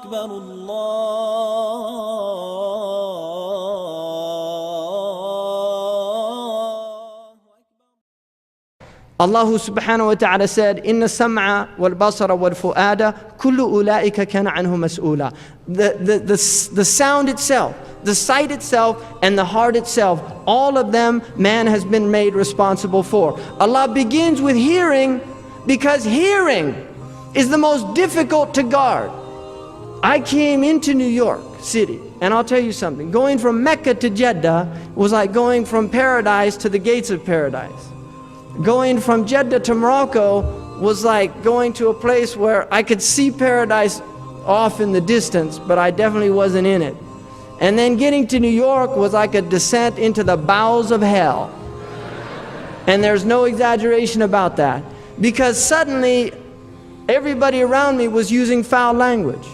أكبر Allah subhanahu wa ta'ala said, إِنَّ السَّمْعَ وَالْبَصَرَ وَالْفُؤَادَ كُلُّ أُولَٰئِكَ كَانَ عَنْهُ مَسْئُولًا. The sound itself, the sight itself, and the heart itself, all of them man has been made responsible for. Allah begins with hearing because hearing is the most difficult to guard. I came into New York City, and I'll tell you something. Going from Mecca to Jeddah was like going from paradise to the gates of paradise. Going from Jeddah to Morocco was like going to a place where I could see paradise off in the distance, but I definitely wasn't in it. And then getting to New York was like a descent into the bowels of hell. And there's no exaggeration about that. Because suddenly, everybody around me was using foul language.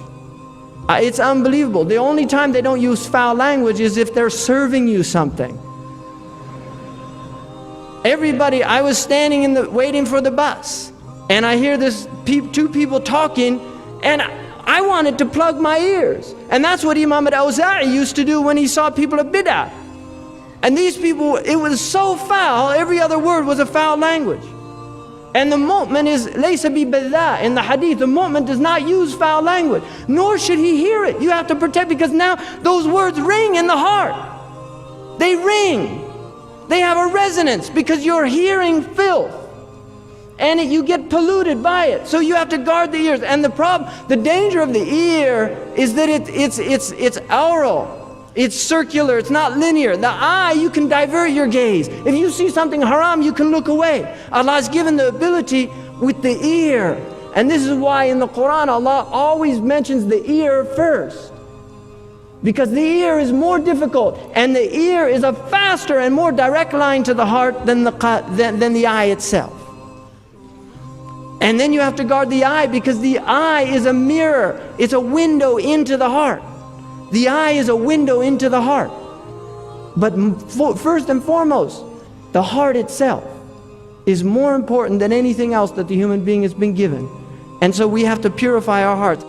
It's unbelievable. The only time they don't use foul language is if they're serving you something. Everybody, I was standing waiting for the bus, and I hear two people talking, and I wanted to plug my ears. And that's what Imam al-Awza'i used to do when he saw people of bid'ah. And these people, it was so foul, every other word was a foul language. And the mu'min is laysa bi badha in the hadith. The mu'min does not use foul language, nor should he hear it. You have to protect, because now those words ring in the heart. They ring. They have a resonance because you're hearing filth, and you get polluted by it. So you have to guard the ears. And the danger of the ear is that it's aural. It's circular, it's not linear. The eye, you can divert your gaze. If you see something haram, you can look away. Allah has given the ability with the ear. And this is why in the Quran, Allah always mentions the ear first. Because the ear is more difficult, and the ear is a faster and more direct line to the heart than the eye itself. And then you have to guard the eye, because the eye is a mirror. It's a window into the heart. The eye is a window into the heart. But first and foremost, the heart itself is more important than anything else that the human being has been given. And so we have to purify our hearts.